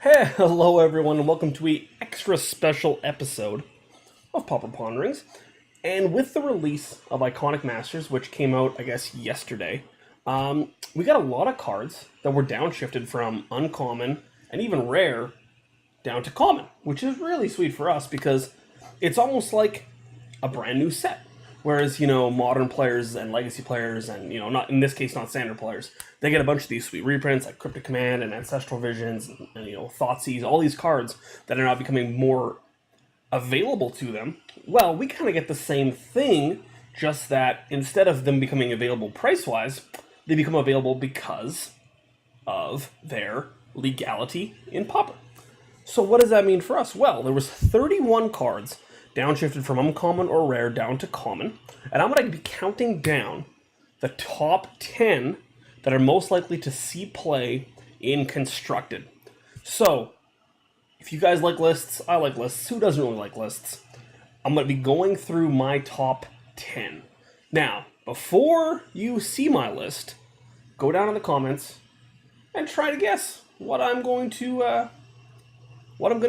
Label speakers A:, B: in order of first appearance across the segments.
A: Hey, hello everyone, and welcome to a extra special episode of Pauper Ponderings. And with the release of Iconic Masters, which came out, I guess, yesterday, we got a lot of cards that were downshifted from uncommon and even rare down to common, which is really sweet for us because it's almost like a brand new set. Whereas, modern players and legacy players and, not in this case, not standard players, they get a bunch of these sweet reprints like Cryptic Command and Ancestral Visions and Thoughtseize, all these cards that are now becoming more available to them. Well, we kind of get the same thing, just that instead of them becoming available price-wise, they become available because of their legality in Pauper. So what does that mean for us? Well, there was 31 cards downshifted from uncommon or rare down to common, and I'm going to be counting down the top 10 that are most likely to see play in Constructed. So, if you guys like lists, I like lists. Who doesn't really like lists? I'm going to be going through my top 10. Now, before you see my list, go down in the comments and try to guess what I'm going to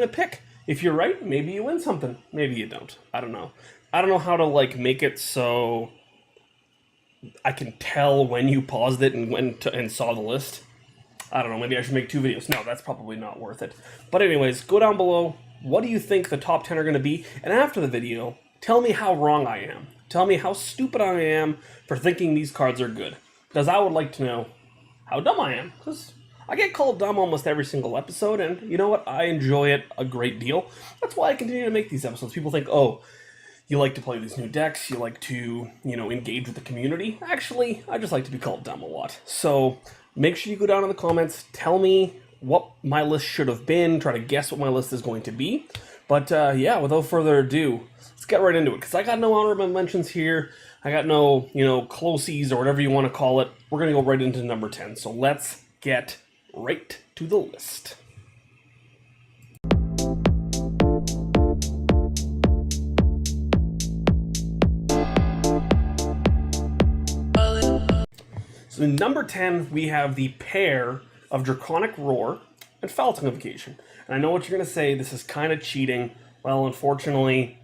A: pick. If you're right, maybe you win something. Maybe you don't. I don't know. I don't know how to make it so I can tell when you paused it and saw the list. I don't know. Maybe I should make 2 videos. No, that's probably not worth it. But anyways, go down below. What do you think the top 10 are going to be? And after the video, tell me how wrong I am. Tell me how stupid I am for thinking these cards are good. Because I would like to know how dumb I am. Because I get called dumb almost every single episode, and you know what? I enjoy it a great deal. That's why I continue to make these episodes. People think, oh, you like to play these new decks, you like to, engage with the community. Actually, I just like to be called dumb a lot. So make sure you go down in the comments, tell me what my list should have been, try to guess what my list is going to be. But yeah, without further ado, let's get right into it, because I got no honorable mentions here. I got no, closies or whatever you want to call it. We're going to go right into number 10. So let's get right to the list. So in number 10, we have the pair of Draconic Roar and Foul Tonguification. And I know what you're going to say, this is kind of cheating. Well, unfortunately,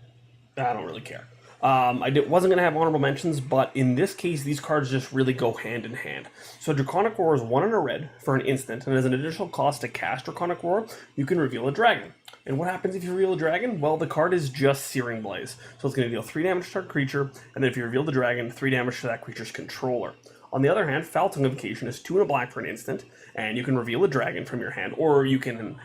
A: I don't really care. Wasn't going to have honorable mentions, but in this case, these cards just really go hand in hand. So Draconic Roar is 1 and a red for an instant, and as an additional cost to cast Draconic Roar, you can reveal a dragon. And what happens if you reveal a dragon? Well, the card is just Searing Blaze. So it's going to deal 3 damage to target creature, and then if you reveal the dragon, 3 damage to that creature's controller. On the other hand, Foul Tonguification is 2 and a black for an instant, and you can reveal a dragon from your hand, or you can...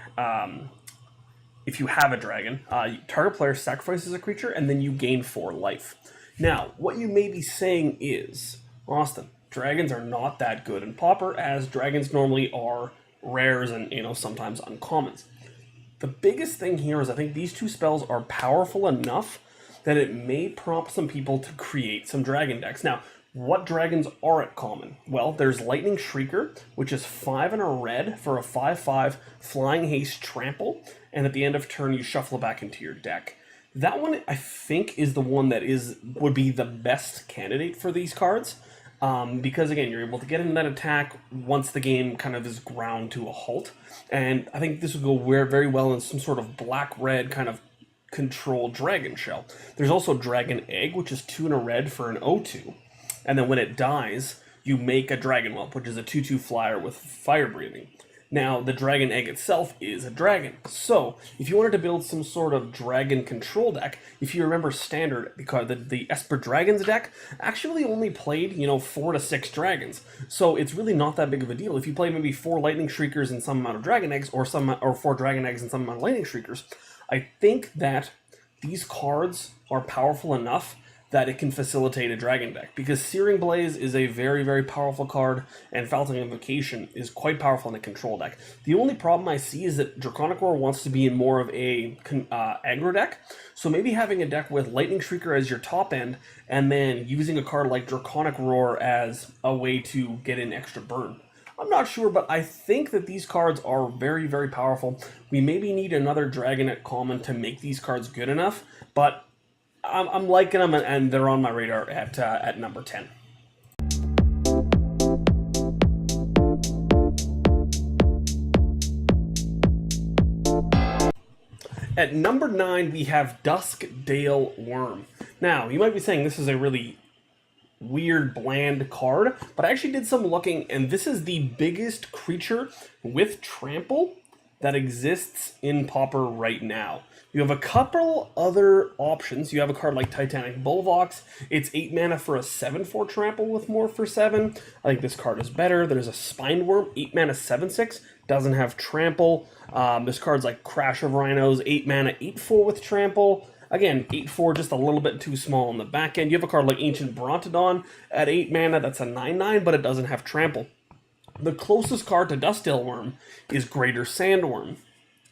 A: if you have a dragon, target player sacrifices a creature, and then you gain 4 life. Now, what you may be saying is, Austen, dragons are not that good in Pauper, as dragons normally are rares and, sometimes uncommons. The biggest thing here is I think these 2 spells are powerful enough that it may prompt some people to create some dragon decks. Now, what dragons are at common? Well, there's Lightning Shrieker, which is 5 and a red for a 5/5 Flying Haste Trample, and at the end of turn you shuffle it back into your deck. That one, I think, is the one that would be the best candidate for these cards, because again, you're able to get in that attack once the game kind of is ground to a halt, and I think this would go very well in some sort of black-red kind of control dragon shell. There's also Dragon Egg, which is 2 and a red for an 0/2. And then when it dies, you make a Dragon Whelp, which is a 2/2 flyer with fire breathing. Now, the Dragon Egg itself is a dragon. So, if you wanted to build some sort of dragon control deck, if you remember Standard, because the Esper Dragons deck actually only played, 4 to 6 dragons. So, it's really not that big of a deal. If you play maybe 4 Lightning Shriekers and some amount of Dragon Eggs, or 4 Dragon Eggs and some amount of Lightning Shriekers, I think that these cards are powerful enough that it can facilitate a dragon deck, because Searing Blaze is a very, very powerful card, and Foul Tonguification is quite powerful in a control deck. The only problem I see is that Draconic Roar wants to be in more of a aggro deck, so maybe having a deck with Lightning Shrieker as your top end, and then using a card like Draconic Roar as a way to get in extra burn. I'm not sure, but I think that these cards are very, very powerful. We maybe need another dragon at common to make these cards good enough, but I'm liking them, and they're on my radar at number 10. At number 9, we have Duskdale Worm. Now, you might be saying this is a really weird, bland card, but I actually did some looking, and this is the biggest creature with trample that exists in Pauper right now. You have a couple other options. You have a card like Titanic Bullvox. It's 8 mana for a 7/4 trample with more for 7. I think this card is better. There's a Spineworm, 8 mana 7/6, doesn't have trample. This card's like Crash of Rhinos, 8 mana 8/4 with trample. Again, 8/4, just a little bit too small on the back end. You have a card like Ancient Brontodon at 8 mana, that's a 9/9, but it doesn't have trample. The closest card to Duskdale Worm is Greater Sandworm.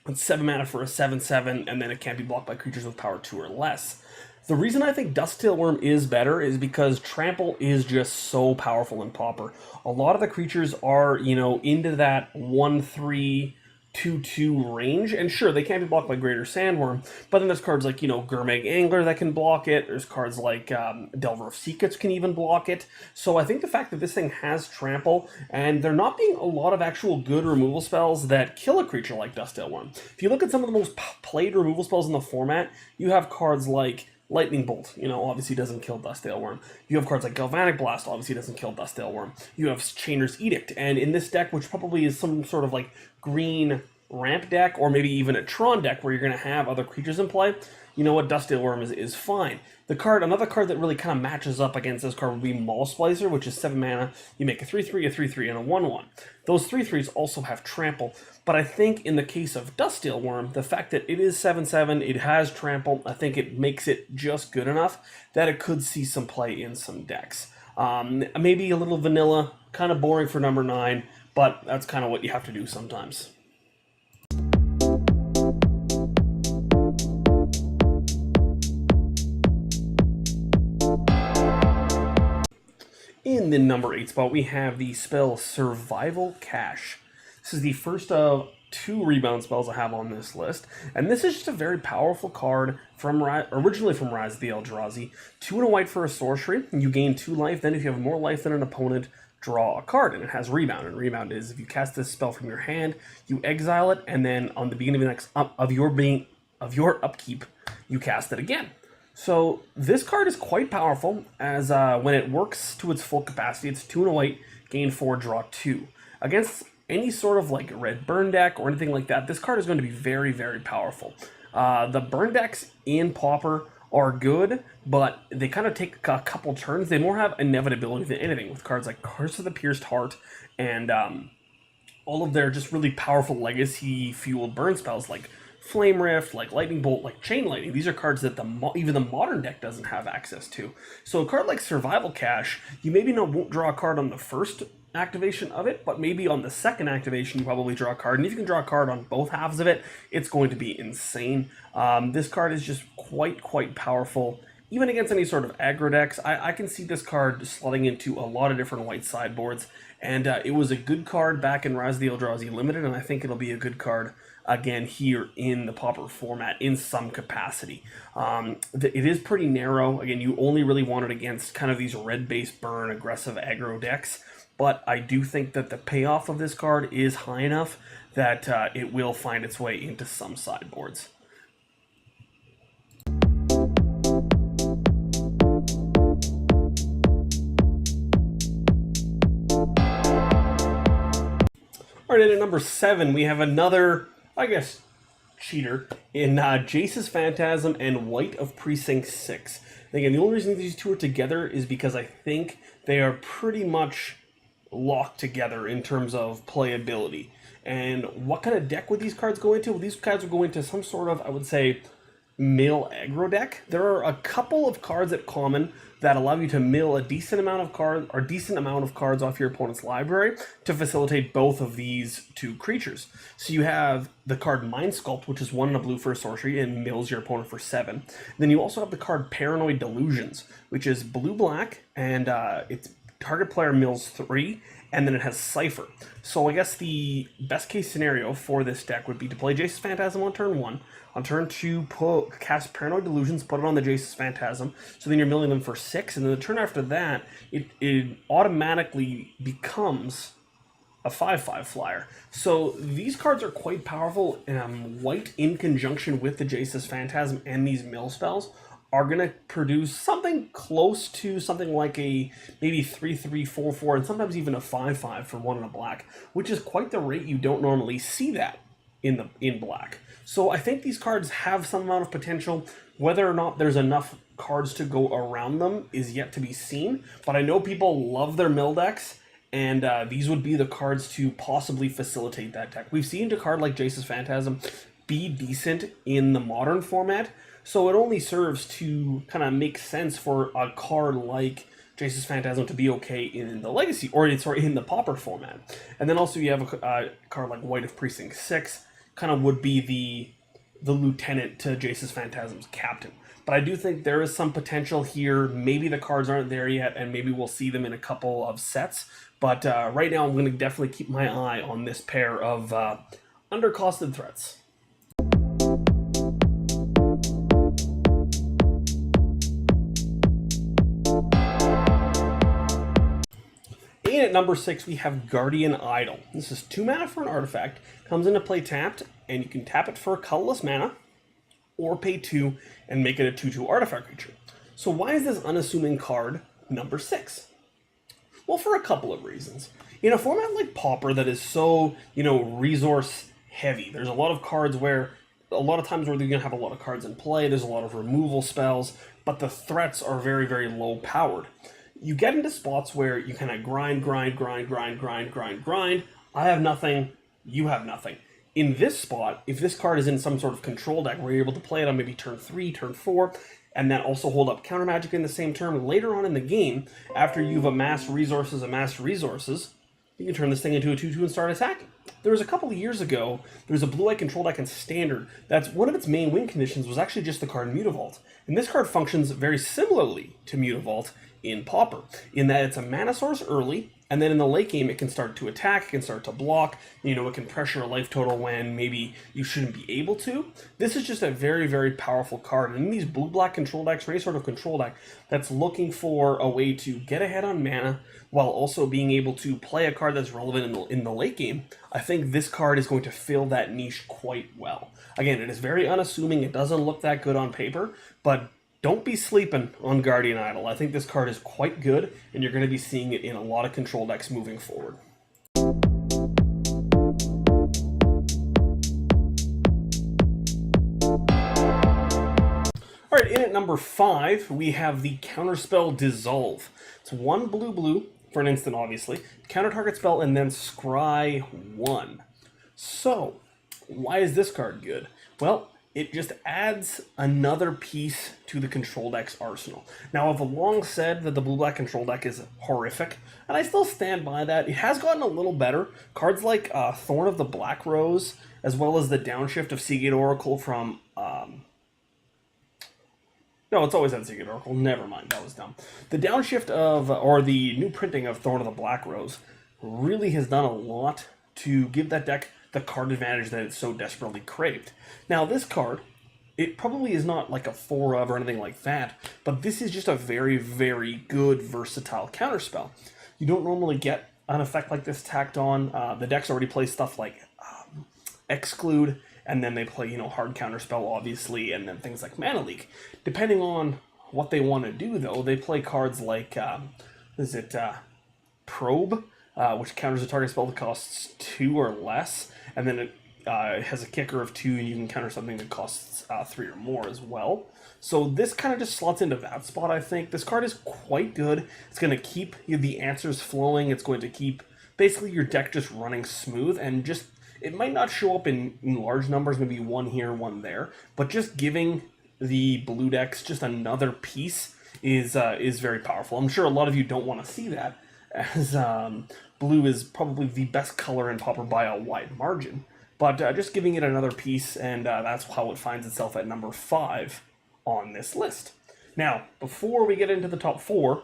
A: It's 7 mana for a 7/7, and then it can't be blocked by creatures with power 2 or less. The reason I think Duskdale Worm is better is because trample is just so powerful in Pauper. A lot of the creatures are, into that 1/3, 2/2 range, and sure, they can't be blocked by Greater Sandworm, but then there's cards like, Gurmag Angler that can block it. There's cards like Delver of Secrets can even block it. So I think the fact that this thing has trample, and there not being a lot of actual good removal spells that kill a creature like Duskdale Worm. If you look at some of the most played removal spells in the format, you have cards like Lightning Bolt, obviously doesn't kill Duskdale Worm. You have cards like Galvanic Blast, obviously doesn't kill Duskdale Worm. You have Chainer's Edict, and in this deck, which probably is some sort of like green ramp deck, or maybe even a Tron deck where you're going to have other creatures in play, Duskdale Worm is fine. Another card that really kind of matches up against this card would be Maul Splicer, which is 7 mana. You make a 3/3, a 3/3, and a 1/1. Those 3/3s also have trample, but I think in the case of Duskdale Worm, the fact that it is 7/7, it has trample, I think it makes it just good enough that it could see some play in some decks. Maybe a little vanilla, kind of boring for number 9, but that's kind of what you have to do sometimes. In the number 8 spot, we have the spell Survival Cache. This is the first of 2 rebound spells I have on this list, and this is just a very powerful card originally from Rise of the Eldrazi. 2 and a white for a sorcery, you gain 2 life, then if you have more life than an opponent, draw a card, and it has rebound. And rebound is if you cast this spell from your hand, you exile it, and then on the beginning of your upkeep, you cast it again. So this card is quite powerful, as when it works to its full capacity, it's 2 and a white, gain 4, draw 2. Against any sort of like red burn deck or anything like that, this card is going to be very, very powerful. The burn decks in Pauper are good, but they kind of take a couple turns. They more have inevitability than anything, with cards like Curse of the Pierced Heart and all of their just really powerful legacy-fueled burn spells like Flame Rift, like Lightning Bolt, like Chain Lightning. These are cards that even the modern deck doesn't have access to. So a card like Survival Cache, you maybe won't draw a card on the first activation of it, but maybe on the second activation you probably draw a card. And if you can draw a card on both halves of it, it's going to be insane. This card is just quite powerful. Even against any sort of aggro decks, I can see this card slotting into a lot of different white sideboards. And it was a good card back in Rise of the Eldrazi Limited, and I think it'll be a good card again here in the Pauper format in some capacity. It is pretty narrow. Again, you only really want it against kind of these red-based burn aggressive aggro decks, but I do think that the payoff of this card is high enough that it will find its way into some sideboards. All right, and at number 7, we have another, cheater in Jace's Phantasm and White of Precinct 6. Again, the only reason these two are together is because I think they are pretty much locked together in terms of playability. And what kind of deck would these cards go into? Well, these cards would go into some sort of, I would say, mill aggro deck. There are a couple of cards at common that allow you to mill a decent amount of cards off your opponent's library to facilitate both of these two creatures. So you have the card Mind Sculpt, which is 1 and a blue for a sorcery and mills your opponent for 7. Then you also have the card Paranoid Delusions, which is blue-black, and its target player mills 3, and then it has Cipher. So I guess the best case scenario for this deck would be to play Jace's Phantasm on turn 1. On turn 2, cast Paranoid Delusions, put it on the Jace's Phantasm, so then you're milling them for 6, and then the turn after that, it automatically becomes a 5/5 flyer. So these cards are quite powerful. White in conjunction with the Jace's Phantasm and these mill spells are going to produce something close to something like a maybe 3/3, 4/4, and sometimes even a 5/5 for one in a black, which is quite the rate. You don't normally see that in black. So I think these cards have some amount of potential. Whether or not there's enough cards to go around them is yet to be seen, but I know people love their mill decks, and these would be the cards to possibly facilitate that deck. We've seen a card like Jace's Phantasm be decent in the modern format, so it only serves to kind of make sense for a card like Jace's Phantasm to be okay in the Legacy, or sorry, in the Pauper format. And then also you have a card like White of Precinct 6, kind of would be the lieutenant to Jace's Phantasm's captain. But I do think there is some potential here. Maybe the cards aren't there yet, and maybe we'll see them in a couple of sets. But right now I'm going to definitely keep my eye on this pair of undercosted threats. In at number 6, we have Guardian Idol. This is 2 mana for an artifact. Comes into play tapped, and you can tap it for a colorless mana, or pay 2 and make it a 2/2 artifact creature. So why is this unassuming card number 6? Well, for a couple of reasons. In a format like Pauper that is so, resource heavy, there's a lot of cards where, a lot of times where you're going to have a lot of cards in play, there's a lot of removal spells, but the threats are very, very low powered. You get into spots where you kind of grind. I have nothing, you have nothing. In this spot, if this card is in some sort of control deck where you're able to play it on maybe turn 3, turn 4, and then also hold up counter magic in the same turn, later on in the game, after you've amassed resources, you can turn this thing into a 2/2 and start attacking. There was a couple of years ago, there was a blue-white control deck in Standard that's one of its main win conditions was actually just the card Mutavault. And this card functions very similarly to Mutavault in Pauper, in that it's a mana source early, and then in the late game it can start to attack, it can start to block, it can pressure a life total when maybe you shouldn't be able to. This is just a very, very powerful card, and in these blue-black control decks, or any sort of control deck that's looking for a way to get ahead on mana, while also being able to play a card that's relevant in the late game, I think this card is going to fill that niche quite well. Again, it is very unassuming, it doesn't look that good on paper, but don't be sleeping on Guardian Idol. I think this card is quite good, and you're going to be seeing it in a lot of control decks moving forward. Alright, in at number 5, we have the counterspell Dissolve. It's 1 blue for an instant, obviously. Counter target spell, and then scry 1. So, why is this card good? Well, it just adds another piece to the control deck's arsenal. Now, I've long said that the blue-black control deck is horrific, and I still stand by that. It has gotten a little better. Cards like Thorn of the Black Rose, as well as the downshift of Seagate Oracle from... No, it's always had Seagate Oracle. Never mind, that was dumb. The downshift of, or the new printing of Thorn of the Black Rose really has done a lot to give that deck the card advantage that it so desperately craved. Now, this card, it probably is not like a 4 of or anything like that, but this is just a very, very good versatile counterspell. You don't normally get an effect like this tacked on. The decks already play stuff like Exclude, and then they play, hard counterspell, obviously, and then things like Mana Leak. Depending on what they want to do, though, they play cards like, Probe, which counters a target spell that costs 2 or less, and then it has a kicker of 2, and you can counter something that costs 3 or more as well. So this kind of just slots into that spot, I think. This card is quite good. It's going to keep the answers flowing. It's going to keep, basically, your deck just running smooth, and just, it might not show up in large numbers, maybe 1 here, 1 there, but just giving the blue decks just another piece is very powerful. I'm sure a lot of you don't want to see that, as blue is probably the best color in Pauper by a wide margin. But just giving it another piece, and that's how it finds itself at number 5 on this list. Now, before we get into the top 4,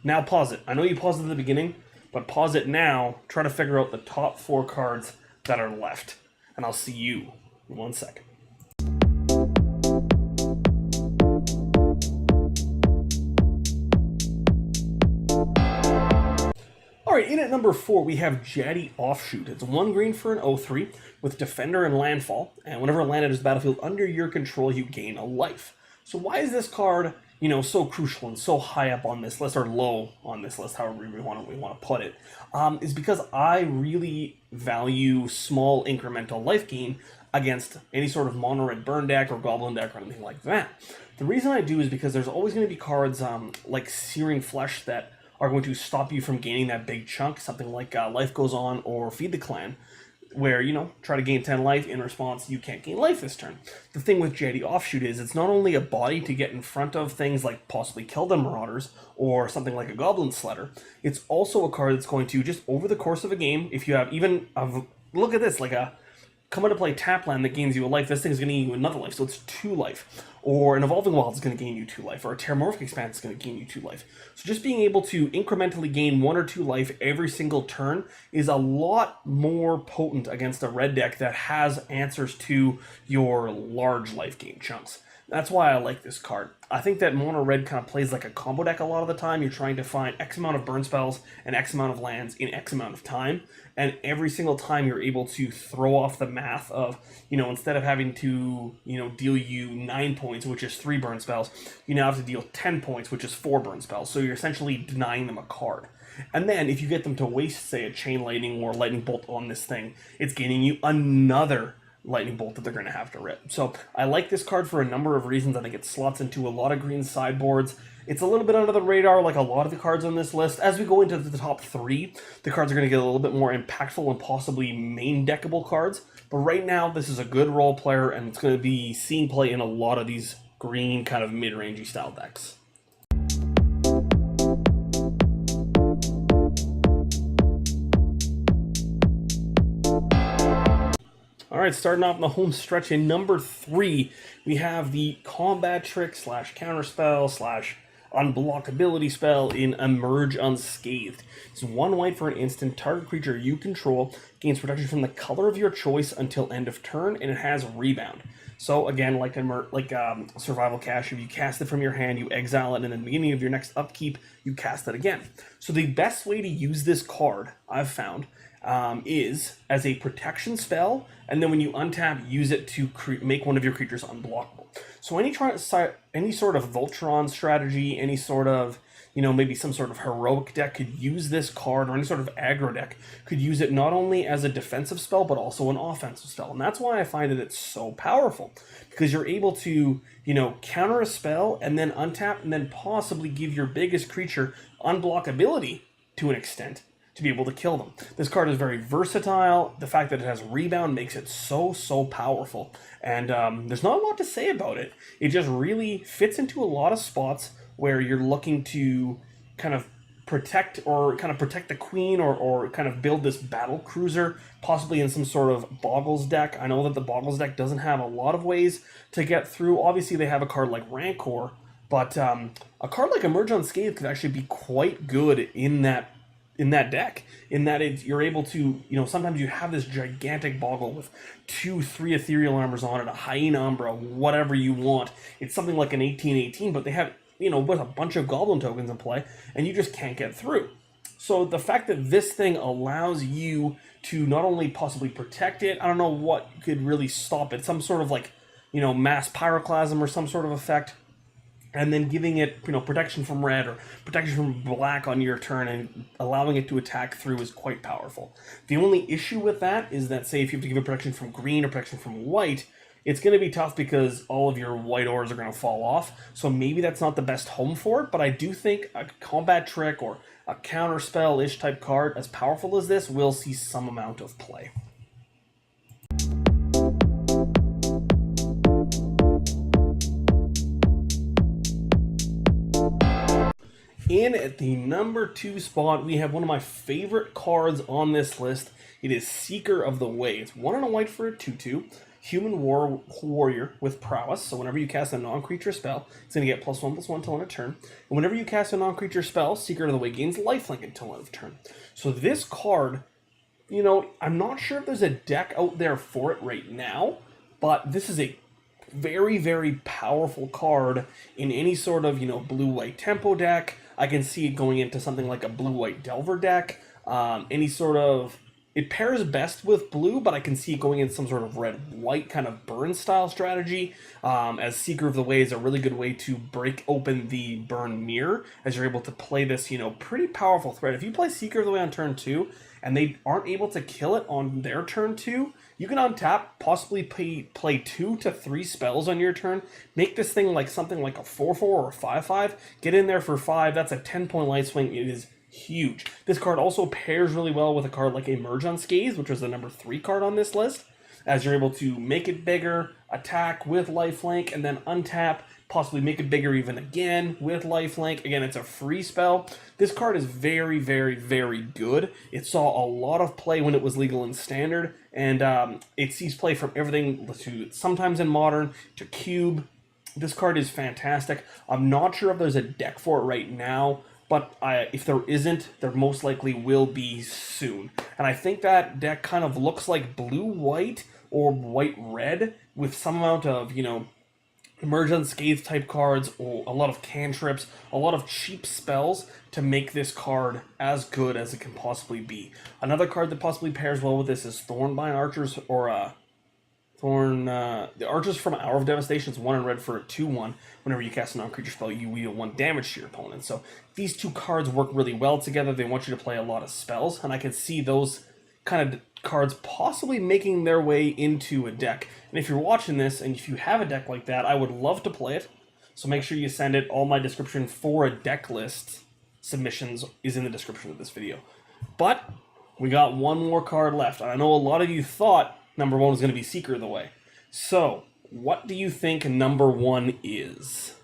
A: now pause it. I know you paused at the beginning, but pause it now. Try to figure out the top 4 cards that are left. And I'll see you in 1 second. Alright, right, in at number 4, we have Jetty Offshoot. It's 1 green for an 0/3 with Defender and Landfall, and whenever land enters the battlefield under your control, you gain a life. So why is this card, so crucial and so high up on this list, or low on this list, however we want to put it? Is because I really value small incremental life gain against any sort of mono red burn deck or goblin deck or anything like that. The reason I do is because there's always going to be cards like Searing Flesh that are going to stop you from gaining that big chunk, something like Life Goes On or Feed the Clan, where, try to gain 10 life, in response, you can't gain life this turn. The thing with Jetty Offshoot is it's not only a body to get in front of things like possibly Kill the Marauders or something like a Goblin Sledder, it's also a card that's going to, just over the course of a game, if you have even, look at this, like a come into play tap land that gains you a life, this thing is going to gain you another life, so it's 2 life. Or an Evolving Wild is going to gain you 2 life, or a Terramorphic Expanse is going to gain you 2 life. So just being able to incrementally gain 1 or 2 life every single turn is a lot more potent against a red deck that has answers to your large life gain chunks. That's why I like this card. I think that mono red kind of plays like a combo deck a lot of the time. You're trying to find X amount of burn spells and X amount of lands in X amount of time. And every single time you're able to throw off the math of, instead of having to, deal you 9 points, which is 3 burn spells, you now have to deal 10 points, which is 4 burn spells. So you're essentially denying them a card. And then if you get them to waste, say, a Chain Lightning or Lightning Bolt on this thing, it's gaining you another Lightning Bolt that they're going to have to rip. So I like this card for a number of reasons. I think it slots into a lot of green sideboards. It's a little bit under the radar, like a lot of the cards on this list. As we go into the top 3, the cards are going to get a little bit more impactful and possibly main deckable cards. But right now, this is a good role player, and it's going to be seen play in a lot of these green kind of mid-rangey style decks. All right, starting off in the home stretch in number 3, we have the Combat Trick / Counterspell / Unblockability spell in Emerge Unscathed. It's 1 white for an instant. Target creature you control gains protection from the color of your choice until end of turn, and it has Rebound. So again, like Survival Cache, if you cast it from your hand, you exile it, and at the beginning of your next upkeep, you cast it again. So the best way to use this card, I've found, is as a protection spell, and then when you untap, use it to make one of your creatures unblockable. So any sort of Voltron strategy, any sort of, maybe some sort of heroic deck could use this card, or any sort of aggro deck could use it not only as a defensive spell, but also an offensive spell. And that's why I find that it's so powerful, because you're able to, counter a spell and then untap and then possibly give your biggest creature unblockability to an extent, to be able to kill them. This card is very versatile. The fact that it has Rebound makes it so powerful. And there's not a lot to say about it. It just really fits into a lot of spots where you're looking to kind of protect the queen, or kind of build this battle cruiser, possibly in some sort of Boggles deck. I know that the Boggles deck doesn't have a lot of ways to get through. Obviously, they have a card like Rancor, but a card like Emerge Unscathed could actually be quite good in that deck, in that you're able to, sometimes you have this gigantic Boggle with 2-3 Ethereal Armors on it, a Hyena Umbra, whatever you want. It's something like an 18/18, but they have, with a bunch of Goblin tokens in play, and you just can't get through. So the fact that this thing allows you to not only possibly protect it, I don't know what could really stop it, some sort of mass pyroclasm or some sort of effect, and then giving it, protection from red or protection from black on your turn and allowing it to attack through is quite powerful. The only issue with that is that, say, if you have to give it protection from green or protection from white, it's going to be tough because all of your white ores are going to fall off. So maybe that's not the best home for it, but I do think a Combat Trick or a Counterspell-ish type card, as powerful as this, will see some amount of play. In at the number 2 spot, we have one of my favorite cards on this list. It is Seeker of the Way. It's 1 and a white for a 2/2. Human warrior with prowess. So whenever you cast a non-creature spell, it's going to get +1/+1 till end of turn. And whenever you cast a non-creature spell, Seeker of the Way gains lifelink until end of turn. So this card, I'm not sure if there's a deck out there for it right now, but this is a very powerful card in any sort of, blue-white tempo deck. I can see it going into something like a blue-white Delver deck. any sort of... It pairs best with blue, but I can see it going in some sort of red-white kind of burn style strategy, as Seeker of the Way is a really good way to break open the burn mirror, as you're able to play this, pretty powerful threat. If you play Seeker of the Way on turn 2, and they aren't able to kill it on their turn 2, you can untap, possibly play 2 to 3 spells on your turn, make this thing like something like a 4-4 or a 5-5, get in there for 5, that's a 10-point light swing, it is huge. This card also pairs really well with a card like Emerge Unscathed, which was the number 3 card on this list, as you're able to make it bigger, attack with lifelink, and then untap, possibly make it bigger even again with lifelink. Again, it's a free spell. This card is very, very, very good. It saw a lot of play when it was legal in Standard, and it sees play from everything to sometimes in Modern to Cube. This card is fantastic. I'm not sure if there's a deck for it right now, but if there isn't, there most likely will be soon. And I think that deck kind of looks like blue-white or white-red with some amount of, Emerge Unscathed type cards, or a lot of cantrips, a lot of cheap spells to make this card as good as it can possibly be. Another card that possibly pairs well with this is Thornbind Archers, or the Archers from Hour of Devastation is 1 in red for a 2/1. Whenever you cast a non-creature spell, you deal 1 damage to your opponent. So these two cards work really well together. They want you to play a lot of spells, and I can see those kind of cards possibly making their way into a deck. And if you're watching this, and if you have a deck like that, I would love to play it. So make sure you send it. All my description for a deck list submissions is in the description of this video. But we got one more card left. And I know a lot of you thought number 1 was going to be Seeker of the Way. So, what do you think number 1 is?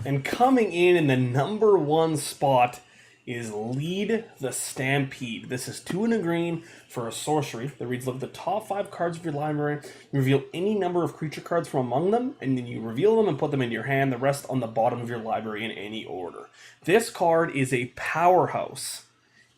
A: And coming in the number 1 spot is Lead the Stampede. This is 2 and a green for a sorcery that reads, look at the top 5 cards of your library, you reveal any number of creature cards from among them, and then you reveal them and put them into your hand, the rest on the bottom of your library in any order. This card is a powerhouse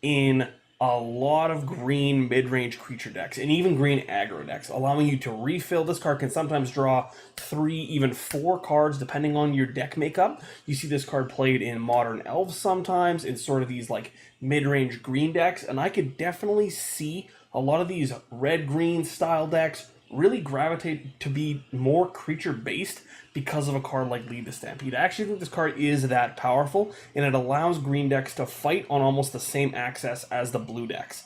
A: in a lot of green mid-range creature decks, and even green aggro decks, allowing you to refill. This card can sometimes draw 3, even 4 cards, depending on your deck makeup. You see this card played in Modern Elves sometimes, in sort of these like mid-range green decks, and I could definitely see a lot of these red-green style decks really gravitate to be more creature-based because of a card like Lead the Stampede. I actually think this card is that powerful, and it allows green decks to fight on almost the same axis as the blue decks.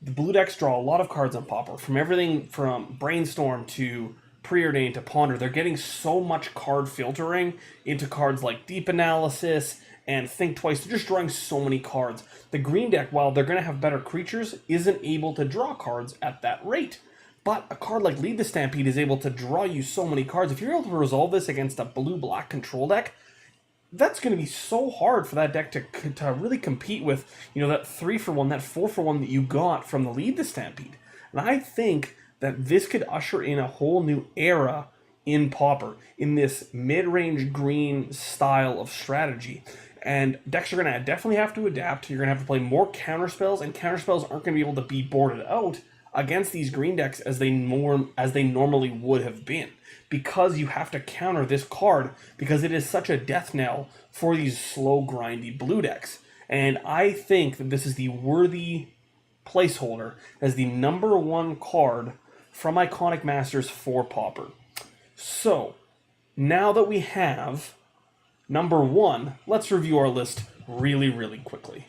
A: The blue decks draw a lot of cards on Pauper, from everything from Brainstorm to Preordain to Ponder. They're getting so much card filtering into cards like Deep Analysis and Think Twice. They're just drawing so many cards. The green deck, while they're going to have better creatures, isn't able to draw cards at that rate. But a card like Lead the Stampede is able to draw you so many cards. If you're able to resolve this against a blue-black control deck, that's going to be so hard for that deck to really compete with, that 3-for-1, that 4-for-1 that you got from the Lead the Stampede. And I think that this could usher in a whole new era in Pauper, in this mid-range green style of strategy. And decks are going to definitely have to adapt. You're going to have to play more counterspells, and counterspells aren't going to be able to be boarded out against these green decks as they normally would have been, because you have to counter this card, because it is such a death knell for these slow, grindy blue decks. And I think that this is the worthy placeholder as the number 1 card from Iconic Masters for Pauper. So, now that we have number 1, let's review our list really, really quickly.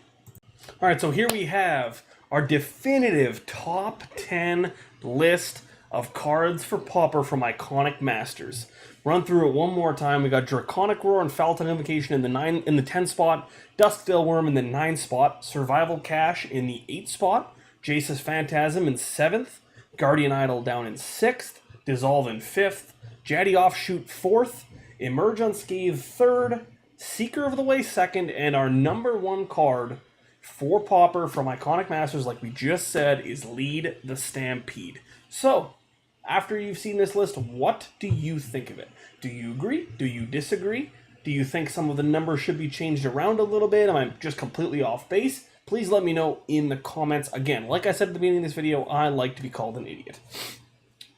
A: Alright, so here we have our definitive top 10 list of cards for Pauper from Iconic Masters. Run through it one more time. We got Draconic Roar and Falcon Invocation in the 10 spot, Duskdale Worm in the 9 spot, Survival Cache in the 8 spot, Jace's Phantasm in 7th, Guardian Idol down in 6th, Dissolve in 5th, Jaddy Offshoot 4th, Emerge Unscathed 3rd, Seeker of the Way 2nd, and our number 1 card for Pauper from Iconic Masters, like we just said, is Lead the Stampede. So, after you've seen this list, what do you think of it? Do you agree? Do you disagree? Do you think some of the numbers should be changed around a little bit? Am I just completely off base? Please let me know in the comments. Again, like I said at the beginning of this video, I like to be called an idiot.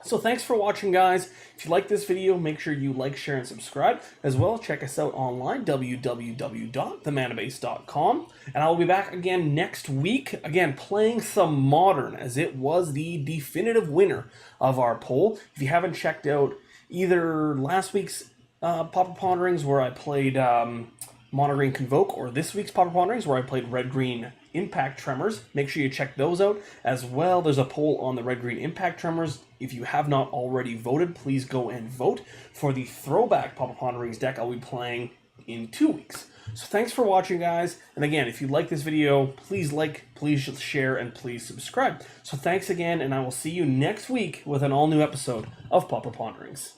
A: So thanks for watching, guys. If you like this video, make sure you like, share, and subscribe. As well, check us out online, www.themanabase.com. And I will be back again next week, again, playing some Modern, as it was the definitive winner of our poll. If you haven't checked out either last week's Pauper Ponderings, where I played Mono Green Convoke, or this week's Pauper Ponderings, where I played Red Green Impact Tremors, make sure you check those out. As well, there's a poll on the Red Green Impact Tremors. If you have not already voted, please go and vote for the throwback Pauper Ponderings deck I'll be playing in 2 weeks. So thanks for watching, guys. And again, if you like this video, please like, please share, and please subscribe. So thanks again, and I will see you next week with an all-new episode of Pauper Ponderings.